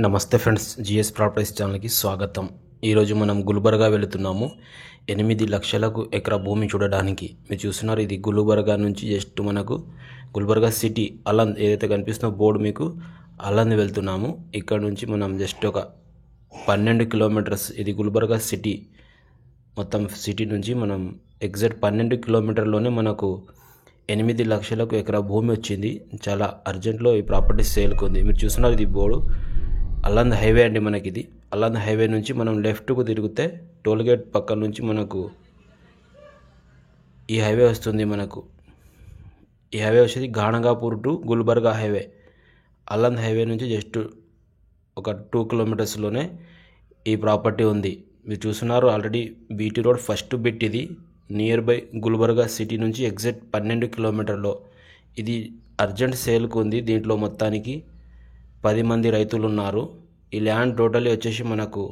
నమస్తే friends, GS properties ఛానల్కి స్వాగతం. ఈరోజు మనం గుల్బర్గా వెళుతున్నాము. 8 లక్షలకు ఎకరా భూమి చూడడానికి. మీరు చూస్తున్నారు, ఇది గుల్బర్గా నుంచి జస్ట్ మనకు గుల్బర్గా సిటీ అలంద్ ఏదైతే కనిపిస్తుందో బోర్డు మీకు అలంద్ వెళ్తున్నాము. ఇక్కడ నుంచి మనం జస్ట్ ఒక 12 కిలోమీటర్స్. ఇది గుల్బర్గా సిటీ, మొత్తం సిటీ నుంచి మనం ఎగ్జాక్ట్ 12 కిలోమీటర్లోనే మనకు 8 లక్షలకు ఎకరా భూమి వచ్చింది. చాలా అర్జెంట్లో ఈ ప్రాపర్టీ సేల్కి ఉంది. మీరు చూస్తున్నారు, ఇది బోర్డు అలంద్ హైవే అండి. మనకి ఇది అలంద్ హైవే నుంచి మనం లెఫ్ట్కు తిరిగితే టోల్గేట్ పక్క నుంచి మనకు ఈ హైవే వస్తుంది. మనకు ఈ హైవే వచ్చేది Ganagapur to Gulbarga highway. Aland highway నుంచి జస్ట్ ఒక 2 కిలోమీటర్స్లోనే ఈ ప్రాపర్టీ ఉంది. మీరు చూస్తున్నారు, already BT road first bit. ఇది నియర్ బై గుల్బర్గా సిటీ నుంచి ఎగ్జాక్ట్ 12 కిలోమీటర్లో. ఇది అర్జెంట్ సేల్కు ఉంది. దీంట్లో మొత్తానికి 10 మంది రైతులు ఉన్నారు. ఈ ల్యాండ్ టోటలీ వచ్చేసి మనకు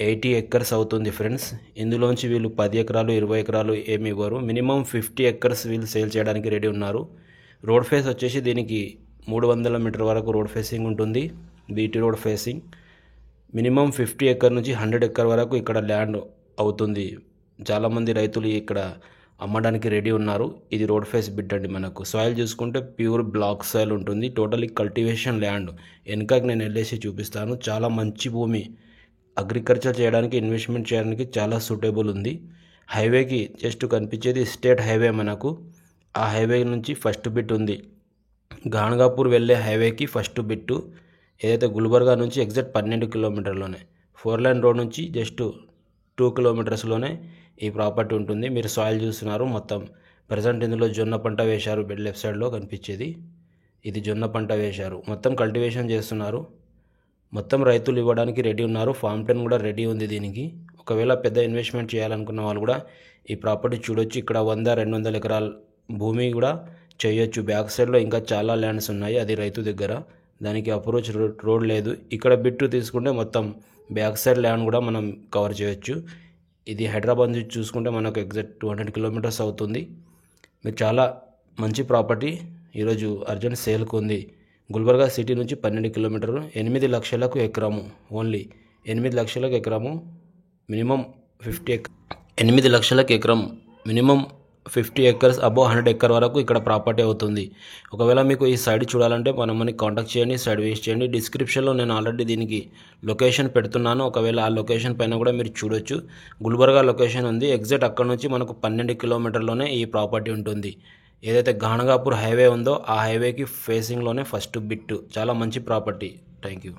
80 ఎకర్స్ అవుతుంది ఫ్రెండ్స్. ఇందులోంచి వీళ్ళు 10 ఎకరాలు 20 ఎకరాలు ఏమి ఇవ్వరు. మినిమం 50 ఎకర్స్ వీళ్ళు సేల్ చేయడానికి రెడీ ఉన్నారు. రోడ్ ఫేస్ వచ్చేసి దీనికి 300 మీటర్ వరకు రోడ్ ఫేసింగ్ ఉంటుంది. BT road facing minimum 50 acre నుంచి 100 ఎకర్ వరకు ఇక్కడ ల్యాండ్ అవుతుంది. చాలామంది రైతులు ఇక్కడ అమ్మడానికి రెడీ ఉన్నారు. ఇది రోడ్ ఫేస్ బిట్ అండి. మనకు సాయిల్ చూసుకుంటే ప్యూర్ బ్లాక్ సాయిల్ ఉంటుంది. Totally cultivation land. వెనకకి నేను వెళ్ళేసి చూపిస్తాను. చాలా మంచి భూమి, అగ్రికల్చర్ చేయడానికి, ఇన్వెస్ట్మెంట్ చేయడానికి చాలా సూటబుల్ ఉంది. హైవేకి జస్ట్ కనిపించేది స్టేట్ హైవే మనకు. ఆ హైవే నుంచి ఫస్ట్ బిట్ ఉంది. గానగాపూర్ వెళ్ళే హైవేకి ఫస్ట్ బిట్టు ఏదైతే గుల్బర్గా నుంచి ఎగ్జాక్ట్ 12 కిలోమీటర్లోనే 4 లైన్ రోడ్ నుంచి జస్ట్ 2 కిలోమీటర్స్లోనే ఈ ప్రాపర్టీ ఉంటుంది. మీరు సాయిల్ చూస్తున్నారు. మొత్తం ప్రజెంట్ ఇందులో జొన్న పంట వేశారు. లెఫ్ట్ సైడ్లో కనిపించేది ఇది జొన్న పంట వేశారు. మొత్తం కల్టివేషన్ చేస్తున్నారు. మొత్తం రైతులు ఇవ్వడానికి రెడీ ఉన్నారు. ఫామ్ 10 కూడా రెడీ ఉంది దీనికి. ఒకవేళ పెద్ద ఇన్వెస్ట్మెంట్ చేయాలనుకున్న వాళ్ళు కూడా ఈ ప్రాపర్టీ చూడొచ్చు. ఇక్కడ 100-200 ఎకరాల భూమి కూడా చేయొచ్చు. బ్యాక్ సైడ్లో ఇంకా చాలా ల్యాండ్స్ ఉన్నాయి. అది రైతు దగ్గర. దానికి అప్రోచ్ రోడ్ లేదు. ఇక్కడ బిట్టు తీసుకుంటే మొత్తం బ్యాక్ సైడ్ ల్యాండ్ కూడా మనం కవర్ చేయొచ్చు. ఇది హైదరాబాద్ నుంచి చూసుకుంటే మనకు ఎగ్జాక్ట్ 200 కిలోమీటర్స్ అవుతుంది. మీరు చాలా మంచి ప్రాపర్టీ ఈరోజు అర్జెంట్ సేల్కు ఉంది. గుల్బర్గా సిటీ నుంచి 12 కిలోమీటర్లు, 8 లక్షలకు ఎకరము. ఓన్లీ 8 లక్షలకు ఎకరము. మినిమం 8 లక్షలకు ఎకరం. మినిమం 50 ఎకర్స్ అబోవ్ 100 ఎకర్ వరకు ఇక్కడ ప్రాపర్టీ అవుతుంది. ఒకవేళ మీకు ఈ సైడ్ చూడాలంటే మనని కాంటాక్ట్ చేయండి, సైడ్ విజిట్ చేయండి. డిస్క్రిప్షన్లో నేను ఆల్రెడీ దీనికి లొకేషన్ పెడుతున్నాను. ఒకవేళ ఆ లొకేషన్ పైన కూడా మీరు చూడొచ్చు. గుల్బర్గా లొకేషన్ ఉంది. ఎగ్జాక్ట్ అక్కడ నుంచి మనకు 12 కిలోమీటర్లోనే ఈ ప్రాపర్టీ ఉంటుంది. ఏదైతే గానగాపూర్ హైవే ఉందో ఆ హైవేకి ఫేసింగ్లోనే ఫస్ట్ బిట్. చాలా మంచి ప్రాపర్టీ. Thank you.